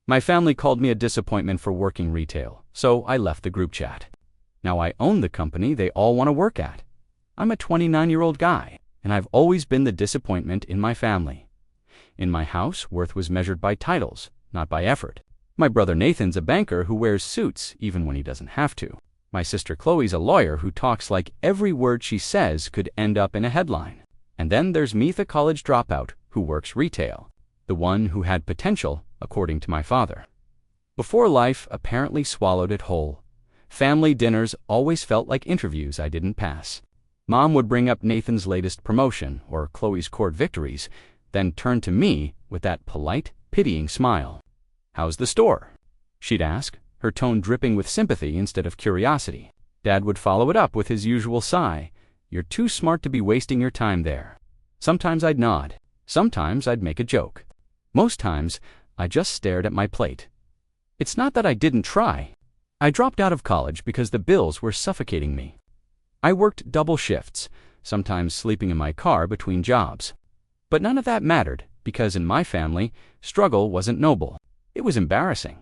My family called me a disappointment for working retail, so I left the group chat. Now I own the company they all want to work at. I'm a 29-year-old guy, and I've always been the disappointment in my family. In my house, worth was measured by titles, not by effort. My brother Nathan's a banker who wears suits even when he doesn't have to. My sister Chloe's a lawyer who talks like every word she says could end up in a headline. And then there's me, the college dropout who works retail, the one who had potential, according to my father. Before life apparently swallowed it whole, family dinners always felt like interviews I didn't pass. Mom would bring up Nathan's latest promotion or Chloe's court victories, then turn to me with that polite, pitying smile. "How's the store?" she'd ask, her tone dripping with sympathy instead of curiosity. Dad would follow it up with his usual sigh. "You're too smart to be wasting your time there." Sometimes I'd nod. Sometimes I'd make a joke. Most times, I just stared at my plate. It's not that I didn't try. I dropped out of college because the bills were suffocating me. I worked double shifts, sometimes sleeping in my car between jobs. But none of that mattered, because in my family, struggle wasn't noble. It was embarrassing.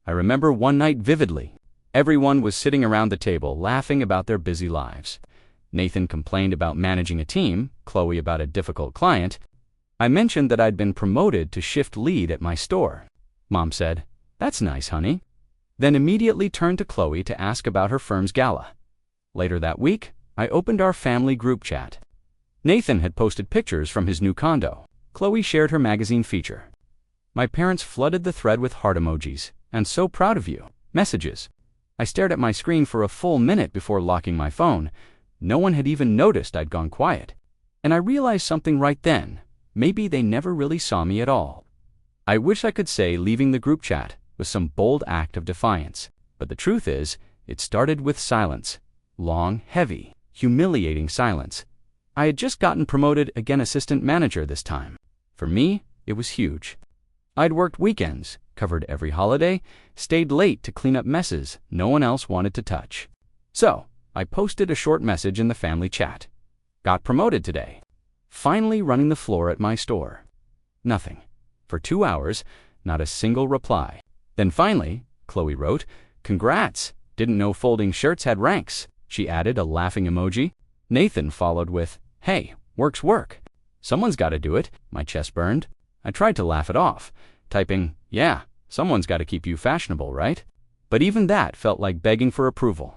I remember one night vividly. Everyone was sitting around the table laughing about their busy lives. Nathan complained about managing a team, Chloe about a difficult client. I mentioned that I'd been promoted to shift lead at my store. Mom said, "That's nice, honey." Then immediately turned to Chloe to ask about her firm's gala. Later that week, I opened our family group chat. Nathan had posted pictures from his new condo. Chloe shared her magazine feature. My parents flooded the thread with heart emojis, and "so proud of you" messages. I stared at my screen for a full minute before locking my phone. No one had even noticed I'd gone quiet. And I realized something right then. Maybe they never really saw me at all. I wish I could say leaving the group chat was some bold act of defiance, but the truth is, it started with silence. Long, heavy, humiliating silence. I had just gotten promoted again, assistant manager this time. For me, it was huge. I'd worked weekends, covered every holiday, stayed late to clean up messes no one else wanted to touch. So, I posted a short message in the family chat. "Got promoted today. Finally running the floor at my store." Nothing. For 2 hours, not a single reply. Then finally, Chloe wrote, "Congrats. Didn't know folding shirts had ranks." She added a laughing emoji. Nathan followed with, "Hey, work's work. Someone's got to do it." My chest burned. I tried to laugh it off, typing, "Yeah, someone's got to keep you fashionable, right?" But even that felt like begging for approval.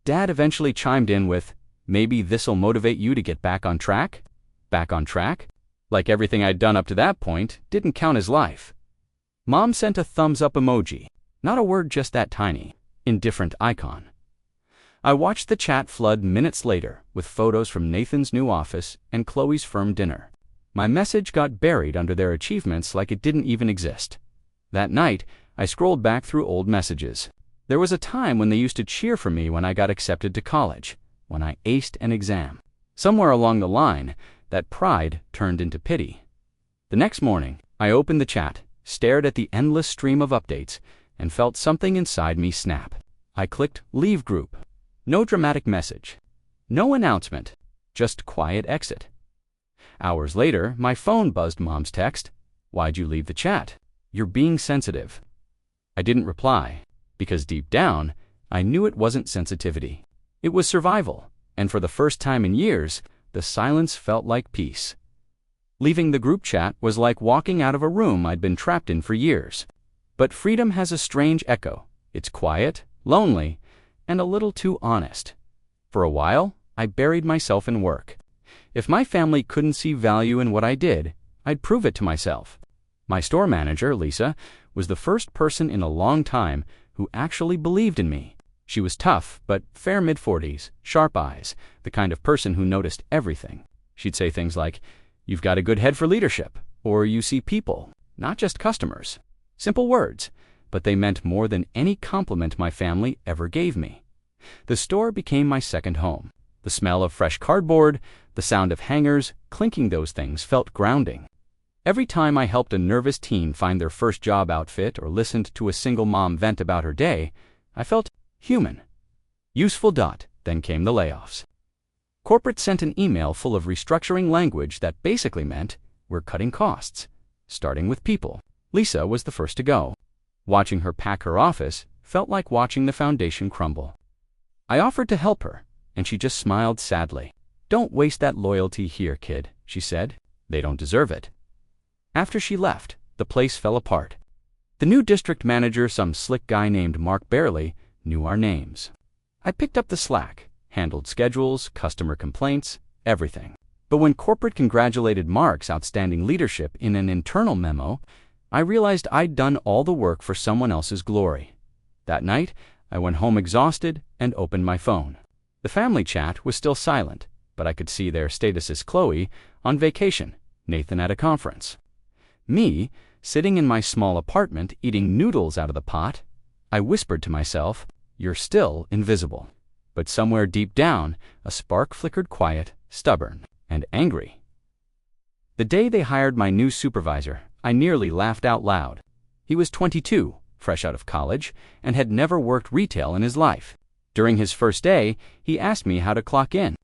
Dad eventually chimed in with, "Maybe this'll motivate you to get back on track?" Back on track? Like everything I'd done up to that point didn't count as life. Mom sent a thumbs up emoji, not a word just that tiny, indifferent icon. I watched the chat flood minutes later with photos from Nathan's new office and Chloe's firm dinner. My message got buried under their achievements like it didn't even exist. That night, I scrolled back through old messages. There was a time when they used to cheer for me when I got accepted to college, when I aced an exam. Somewhere along the line, that pride turned into pity. The next morning, I opened the chat, stared at the endless stream of updates, and felt something inside me snap. I clicked Leave Group. No dramatic message. No announcement. Just quiet exit. Hours later, my phone buzzed Mom's text. "Why'd you leave the chat? You're being sensitive." I didn't reply, because deep down, I knew it wasn't sensitivity. It was survival, and for the first time in years, the silence felt like peace. Leaving the group chat was like walking out of a room I'd been trapped in for years. But freedom has a strange echo. It's quiet, lonely, and a little too honest. For a while, I buried myself in work. If my family couldn't see value in what I did, I'd prove it to myself. My store manager, Lisa, was the first person in a long time who actually believed in me. She was tough, but fair mid-40s, sharp eyes, the kind of person who noticed everything. She'd say things like, "You've got a good head for leadership," or "You see people, not just customers." Simple words, but they meant more than any compliment my family ever gave me. The store became my second home. The smell of fresh cardboard, the sound of hangers, clinking those things felt grounding. Every time I helped a nervous teen find their first job outfit or listened to a single mom vent about her day, I felt human. Useful. Then came the layoffs. Corporate sent an email full of restructuring language that basically meant, "We're cutting costs," starting with people. Lisa was the first to go. Watching her pack her office felt like watching the foundation crumble. I offered to help her, and she just smiled sadly. "Don't waste that loyalty here, kid," she said. "They don't deserve it." After she left, the place fell apart. The new district manager, some slick guy named Mark Barely, knew our names. I picked up the slack, handled schedules, customer complaints, everything. But when corporate congratulated Mark's outstanding leadership in an internal memo, I realized I'd done all the work for someone else's glory. That night, I went home exhausted and opened my phone. The family chat was still silent, but I could see their statuses: Chloe on vacation, Nathan at a conference. Me, sitting in my small apartment eating noodles out of the pot. I whispered to myself, "You're still invisible." But somewhere deep down, a spark flickered, quiet, stubborn, and angry. The day they hired my new supervisor, I nearly laughed out loud. He was 22, fresh out of college, and had never worked retail in his life. During his first day, he asked me how to clock in.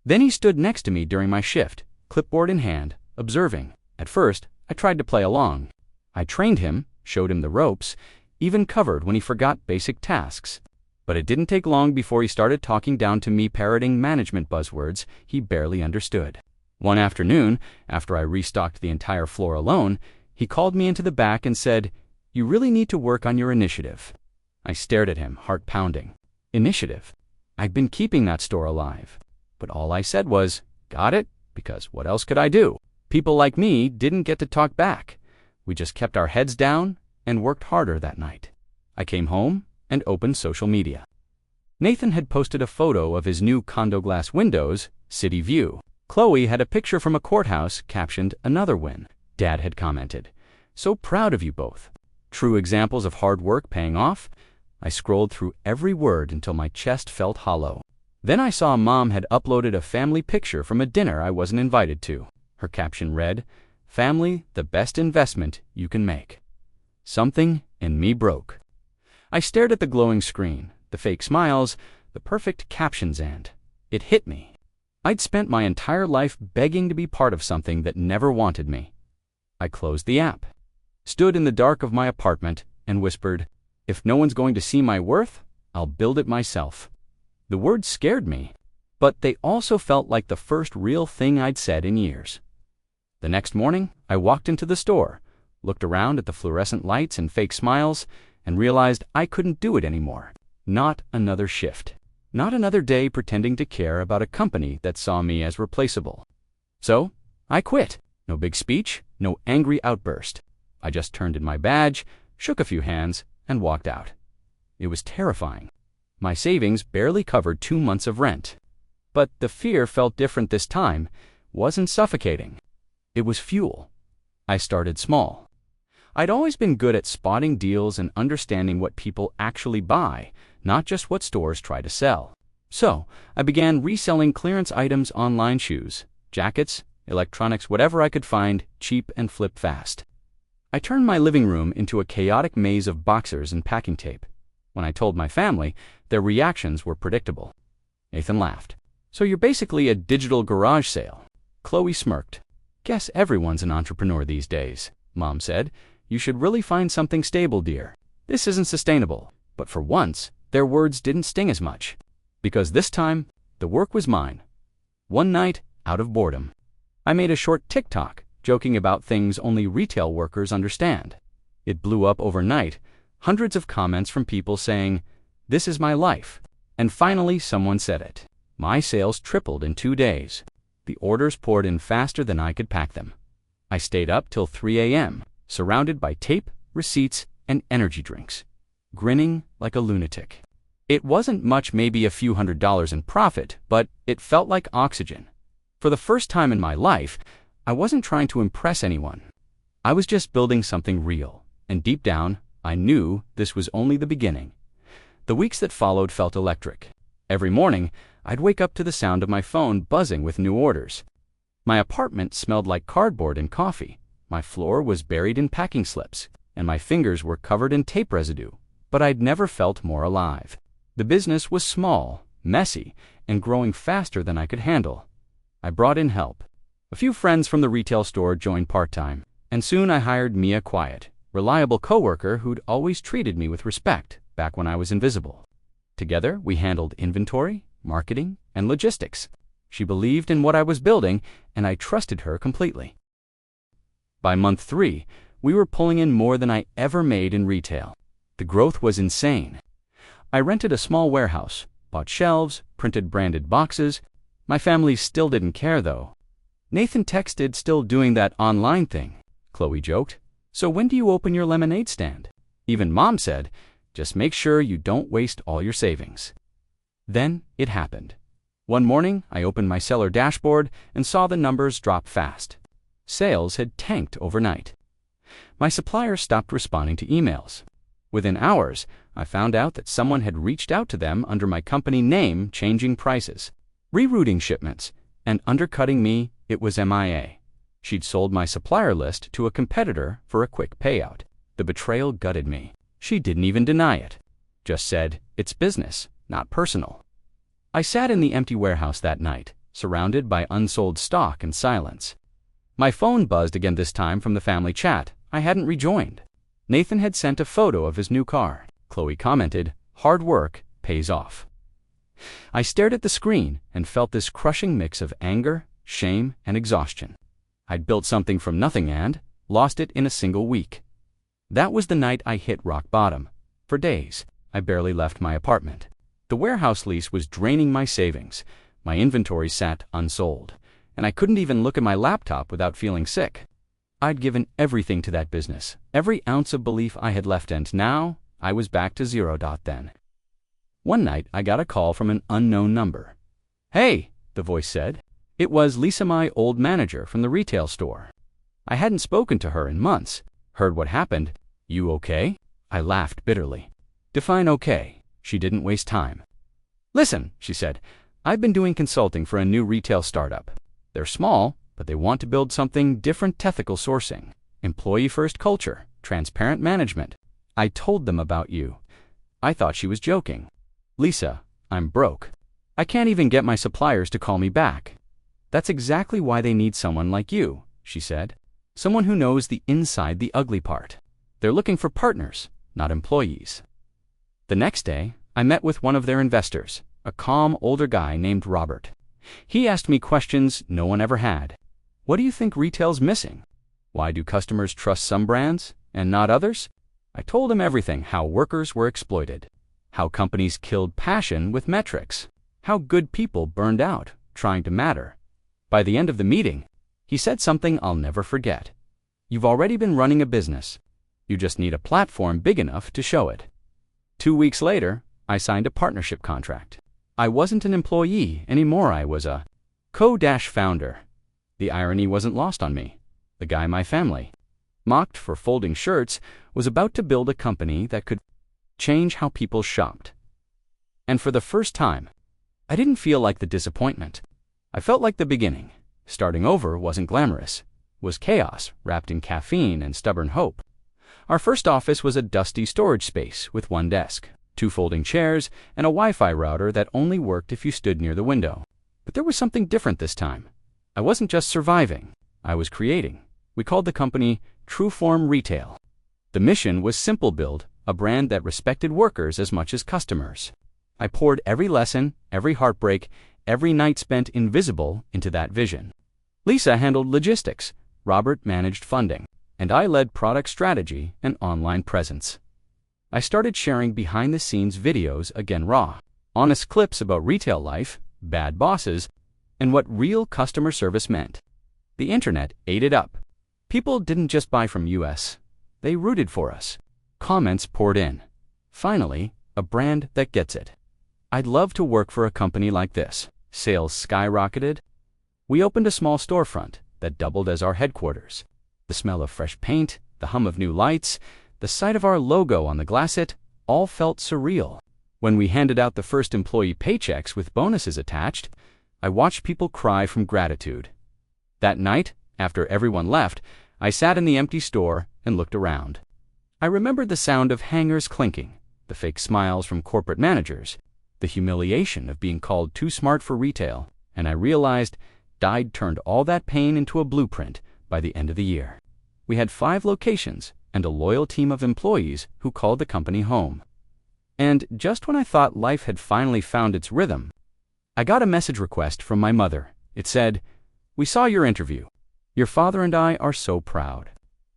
Then he stood next to me during my shift, clipboard in hand, observing. At first, I tried to play along. I trained him, showed him the ropes, even covered when he forgot basic tasks. But it didn't take long before he started talking down to me, parroting management buzzwords he barely understood. One afternoon, after I restocked the entire floor alone, he called me into the back and said, "You really need to work on your initiative." I stared at him, heart pounding. Initiative? I'd been keeping that store alive. But all I said was, "Got it?" Because what else could I do? People like me didn't get to talk back. We just kept our heads down and worked harder that night. I came home and opened social media. Nathan had posted a photo of his new condo glass windows, city view. Chloe had a picture from a courthouse captioned, "Another win." Dad had commented, "So proud of you both." True examples of hard work paying off. I scrolled through every word until my chest felt hollow. Then I saw Mom had uploaded a family picture from a dinner I wasn't invited to. Her caption read, "Family, the best investment you can make." Something in me broke. I stared at the glowing screen, the fake smiles, the perfect captions, and it hit me. I'd spent my entire life begging to be part of something that never wanted me. I closed the app, stood in the dark of my apartment, and whispered, "If no one's going to see my worth, I'll build it myself." The words scared me, but they also felt like the first real thing I'd said in years. The next morning, I walked into the store, looked around at the fluorescent lights and fake smiles, and realized I couldn't do it anymore. Not another shift. Not another day pretending to care about a company that saw me as replaceable. So, I quit. No big speech, no angry outburst. I just turned in my badge, shook a few hands, and walked out. It was terrifying. My savings barely covered 2 months of rent. But the fear felt different this time, wasn't suffocating. It was fuel. I started small. I'd always been good at spotting deals and understanding what people actually buy, not just what stores try to sell. So, I began reselling clearance items: online shoes, jackets, electronics, whatever I could find, cheap and flip fast. I turned my living room into a chaotic maze of boxers and packing tape. When I told my family, their reactions were predictable. Nathan laughed. "So you're basically a digital garage sale." Chloe smirked. "Guess everyone's an entrepreneur these days," Mom said. "You should really find something stable, dear. This isn't sustainable." But for once, their words didn't sting as much. Because this time, the work was mine. One night, out of boredom, I made a short TikTok joking about things only retail workers understand. It blew up overnight, hundreds of comments from people saying, "This is my life." And finally, someone said it. My sales tripled in 2 days. The orders poured in faster than I could pack them. I stayed up till 3 a.m., surrounded by tape, receipts, and energy drinks, grinning like a lunatic. It wasn't much, maybe a few $100s in profit, but it felt like oxygen. For the first time in my life, I wasn't trying to impress anyone. I was just building something real, and deep down, I knew this was only the beginning. The weeks that followed felt electric. Every morning, I'd wake up to the sound of my phone buzzing with new orders. My apartment smelled like cardboard and coffee. My floor was buried in packing slips, and my fingers were covered in tape residue. But I'd never felt more alive. The business was small, messy, and growing faster than I could handle. I brought in help. A few friends from the retail store joined part-time, and soon I hired Mia, quiet, reliable coworker who'd always treated me with respect back when I was invisible. Together, we handled inventory, marketing, and logistics. She believed in what I was building, and I trusted her completely. By month 3, we were pulling in more than I ever made in retail. The growth was insane. I rented a small warehouse, bought shelves, printed branded boxes. My family still didn't care, though. Nathan texted, "Still doing that online thing," Chloe joked. "So when do you open your lemonade stand?" Even Mom said, "Just make sure you don't waste all your savings." Then it happened. One morning, I opened my seller dashboard and saw the numbers drop fast. Sales had tanked overnight. My suppliers stopped responding to emails. Within hours, I found out that someone had reached out to them under my company name, changing prices, rerouting shipments, and undercutting me. It was MIA. She'd sold my supplier list to a competitor for a quick payout. The betrayal gutted me. She didn't even deny it. Just said, "It's business, not personal." I sat in the empty warehouse that night, surrounded by unsold stock and silence. My phone buzzed again, this time from the family chat I hadn't rejoined. Nathan had sent a photo of his new car. Chloe commented, "Hard work pays off." I stared at the screen and felt this crushing mix of anger, shame, and exhaustion. I'd built something from nothing and lost it in a single week. That was the night I hit rock bottom. For days, I barely left my apartment. The warehouse lease was draining my savings. My inventory sat unsold, and I couldn't even look at my laptop without feeling sick. I'd given everything to that business, every ounce of belief I had left, and now I was back to zero. Then, one night, I got a call from an unknown number. "Hey," the voice said. It was Lisa, my old manager from the retail store. I hadn't spoken to her in months. "Heard what happened. You okay?" I laughed bitterly. "Define okay." She didn't waste time. "Listen," she said, "I've been doing consulting for a new retail startup. They're small, but they want to build something different: ethical sourcing, employee-first culture, transparent management. I told them about you." I thought she was joking. "Lisa, I'm broke. I can't even get my suppliers to call me back." "That's exactly why they need someone like you," she said. "Someone who knows the inside, the ugly part. They're looking for partners, not employees." The next day, I met with one of their investors, a calm, older guy named Robert. He asked me questions no one ever had. "What do you think retail's missing? Why do customers trust some brands and not others?" I told him everything: how workers were exploited, how companies killed passion with metrics, how good people burned out trying to matter. By the end of the meeting, he said something I'll never forget. "You've already been running a business. You just need a platform big enough to show it." 2 weeks later, I signed a partnership contract. I wasn't an employee anymore. I was a co-founder. The irony wasn't lost on me. The guy my family mocked for folding shirts was about to build a company that could change how people shopped. And for the first time, I didn't feel like the disappointment. I felt like the beginning. Starting over wasn't glamorous. It was chaos wrapped in caffeine and stubborn hope. Our first office was a dusty storage space with one desk, 2 folding chairs, and a Wi-Fi router that only worked if you stood near the window. But there was something different this time. I wasn't just surviving. I was creating. We called the company Trueform Retail. The mission was simple: build a brand that respected workers as much as customers. I poured every lesson, every heartbreak, every night spent invisible into that vision. Lisa handled logistics, Robert managed funding, and I led product strategy and online presence. I started sharing behind-the-scenes videos, again raw, honest clips about retail life, bad bosses, and what real customer service meant. The internet ate it up. People didn't just buy from us. They rooted for us. Comments poured in. Finally, a brand that gets it. I'd love to work for a company like this. Sales skyrocketed. We opened a small storefront that doubled as our headquarters. The smell of fresh paint, the hum of new lights, the sight of our logo on the glass, it all felt surreal. When we handed out the first employee paychecks with bonuses attached, I watched people cry from gratitude. That night, after everyone left, I sat in the empty store and looked around. I remembered the sound of hangers clinking, the fake smiles from corporate managers, the humiliation of being called too smart for retail, and I realized I'd turned all that pain into a blueprint by the end of the year. We had 5 locations, and a loyal team of employees who called the company home. And just when I thought life had finally found its rhythm, I got a message request from my mother. It said, "We saw your interview. Your father and I are so proud.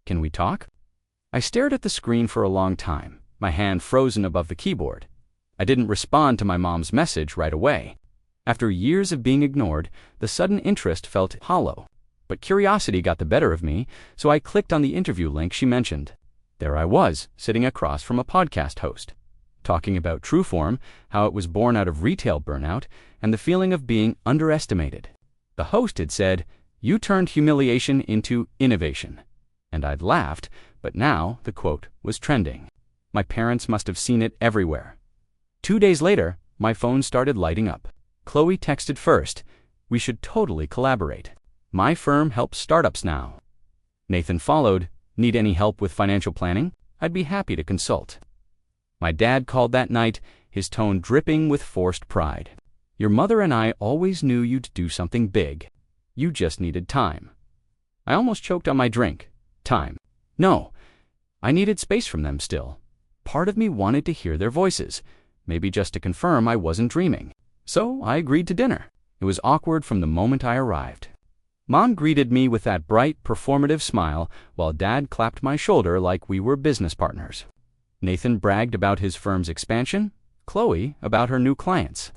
Can we talk?" I stared at the screen for a long time, my hand frozen above the keyboard. I didn't respond to my mom's message right away. After years of being ignored, the sudden interest felt hollow. But curiosity got the better of me, so I clicked on the interview link she mentioned. There I was, sitting across from a podcast host, talking about Trueform, how it was born out of retail burnout, and the feeling of being underestimated. The host had said, "You turned humiliation into innovation." And I'd laughed, but now the quote was trending. My parents must have seen it everywhere. 2 days later, my phone started lighting up. Chloe texted first, "We should totally collaborate. My firm helps startups now." Nathan followed, "Need any help with financial planning? I'd be happy to consult." My dad called that night, his tone dripping with forced pride. "Your mother and I always knew you'd do something big. You just needed time." I almost choked on my drink. Time. No, I needed space from them still. Part of me wanted to hear their voices, maybe just to confirm I wasn't dreaming. So I agreed to dinner. It was awkward from the moment I arrived. Mom greeted me with that bright, performative smile, while Dad clapped my shoulder like we were business partners. Nathan bragged about his firm's expansion, Chloe about her new clients.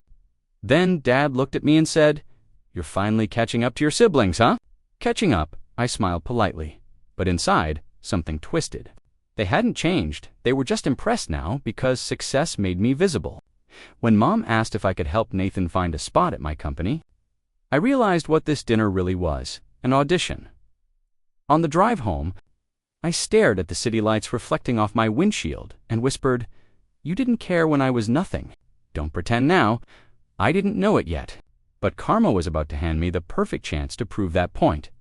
Then Dad looked at me and said, "You're finally catching up to your siblings, huh?" Catching up, I smiled politely. But inside, something twisted. They hadn't changed, they were just impressed now because success made me visible. When Mom asked if I could help Nathan find a spot at my company, I realized what this dinner really was, an audition. On the drive home, I stared at the city lights reflecting off my windshield and whispered, "You didn't care when I was nothing. Don't pretend now." I didn't know it yet, but karma was about to hand me the perfect chance to prove that point.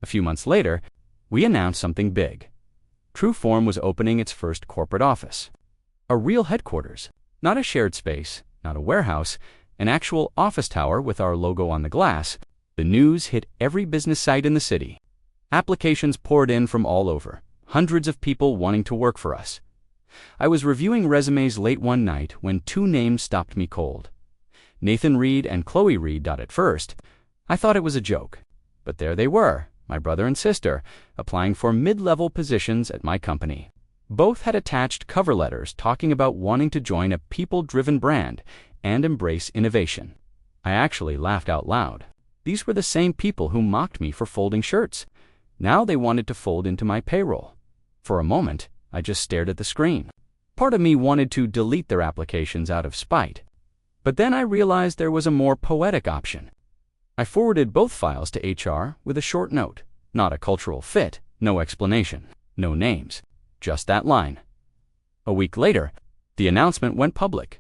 A few months later, we announced something big. Trueform was opening its first corporate office. A real headquarters, not a shared space, not a warehouse, an actual office tower with our logo on the glass. The news hit every business site in the city. Applications poured in from all over, hundreds of people wanting to work for us. I was reviewing resumes late one night when 2 names stopped me cold. Nathan Reed and Chloe Reed. At first, I thought it was a joke. But there they were, my brother and sister, applying for mid-level positions at my company. Both had attached cover letters talking about wanting to join a people-driven brand and embrace innovation. I actually laughed out loud. These were the same people who mocked me for folding shirts. Now they wanted to fold into my payroll. For a moment, I just stared at the screen. Part of me wanted to delete their applications out of spite. But then I realized there was a more poetic option. I forwarded both files to HR with a short note. Not a cultural fit, no explanation, no names, just that line. A week later, the announcement went public.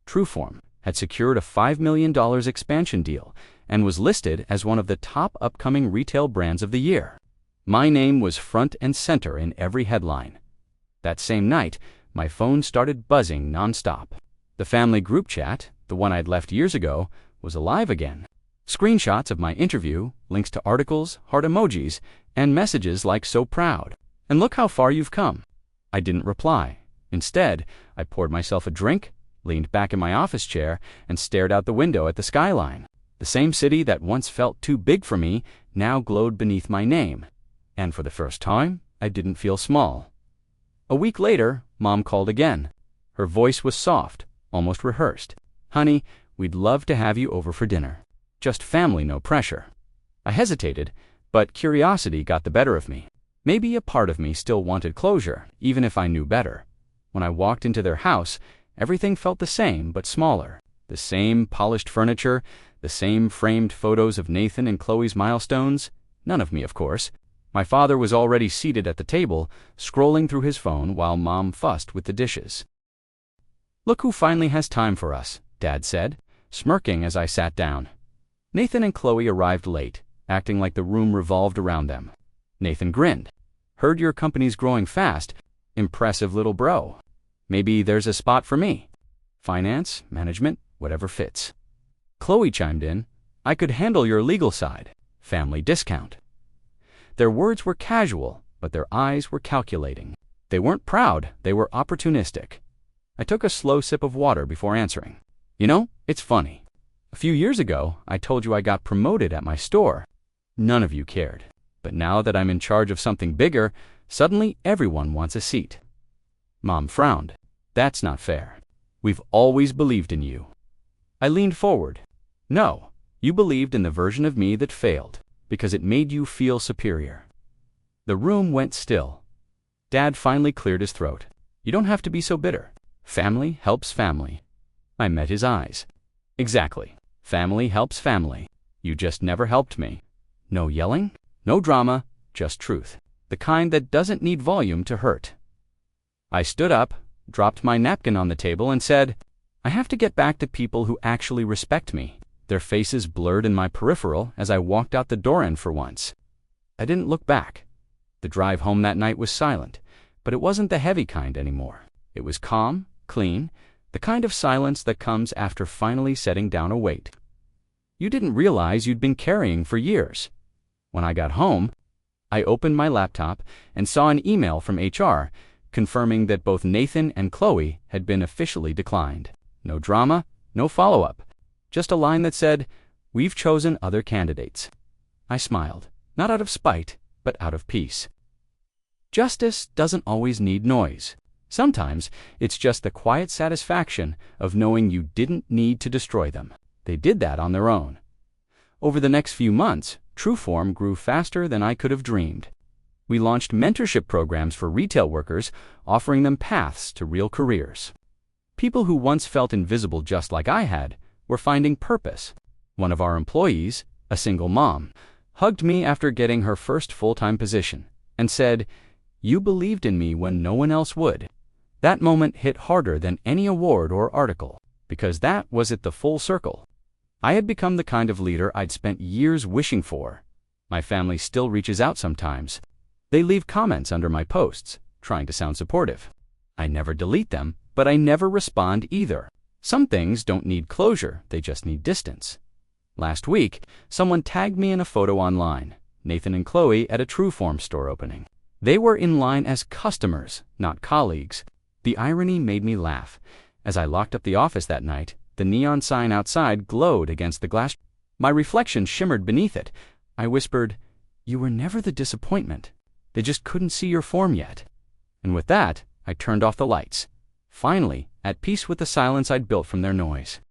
Trueform had secured a $5 million expansion deal and was listed as one of the top upcoming retail brands of the year. My name was front and center in every headline. That same night, my phone started buzzing nonstop. The family group chat, the one I'd left years ago, was alive again. Screenshots of my interview, links to articles, heart emojis, and messages like "so proud" and "look how far you've come." I didn't reply. Instead, I poured myself a drink, leaned back in my office chair, and stared out the window at the skyline. The same city that once felt too big for me now glowed beneath my name. And for the first time, I didn't feel small. A week later, Mom called again. Her voice was soft, almost rehearsed. "Honey, we'd love to have you over for dinner. Just family, no pressure." I hesitated, but curiosity got the better of me. Maybe a part of me still wanted closure, even if I knew better. When I walked into their house, everything felt the same but smaller. The same polished furniture, the same framed photos of Nathan and Chloe's milestones. None of me, of course. My father was already seated at the table, scrolling through his phone while Mom fussed with the dishes. "Look who finally has time for us," Dad said, smirking as I sat down. Nathan and Chloe arrived late, acting like the room revolved around them. Nathan grinned. "Heard your company's growing fast. Impressive little bro. Maybe there's a spot for me. Finance, management, whatever fits." Chloe chimed in, "I could handle your legal side. Family discount." Their words were casual, but their eyes were calculating. They weren't proud, they were opportunistic. I took a slow sip of water before answering. You know, it's funny. A few years ago, I told you I got promoted at my store. None of you cared. But now that I'm in charge of something bigger, suddenly everyone wants a seat. Mom frowned. That's not fair. We've always believed in you. I leaned forward. No, you believed in the version of me that failed, because it made you feel superior. The room went still. Dad finally cleared his throat. You don't have to be so bitter. Family helps family. I met his eyes. Exactly. Family helps family. You just never helped me. No yelling, no drama, just truth. The kind that doesn't need volume to hurt. I stood up, dropped my napkin on the table, and said, I have to get back to people who actually respect me. Their faces blurred in my peripheral as I walked out the door end for once. I didn't look back. The drive home that night was silent, but it wasn't the heavy kind anymore. It was calm, clean, the kind of silence that comes after finally setting down a weight you didn't realize you'd been carrying for years. When I got home, I opened my laptop and saw an email from HR confirming that both Nathan and Chloe had been officially declined. No drama, no follow-up, just a line that said, "We've chosen other candidates." I smiled, not out of spite, but out of peace. Justice doesn't always need noise. Sometimes it's just the quiet satisfaction of knowing you didn't need to destroy them. They did that on their own. Over the next few months, Trueform grew faster than I could have dreamed. We launched mentorship programs for retail workers, offering them paths to real careers. People who once felt invisible just like I had were finding purpose. One of our employees, a single mom, hugged me after getting her first full-time position and said, "You believed in me when no one else would." That moment hit harder than any award or article, because that was it, the full circle. I had become the kind of leader I'd spent years wishing for. My family still reaches out sometimes. They leave comments under my posts, trying to sound supportive. I never delete them, but I never respond either. Some things don't need closure, they just need distance. Last week, someone tagged me in a photo online, Nathan and Chloe at a Trueform store opening. They were in line as customers, not colleagues. The irony made me laugh. As I locked up the office that night, the neon sign outside glowed against the glass. My reflection shimmered beneath it. I whispered, "You were never the disappointment. They just couldn't see your form yet." And with that, I turned off the lights, finally at peace with the silence I'd built from their noise.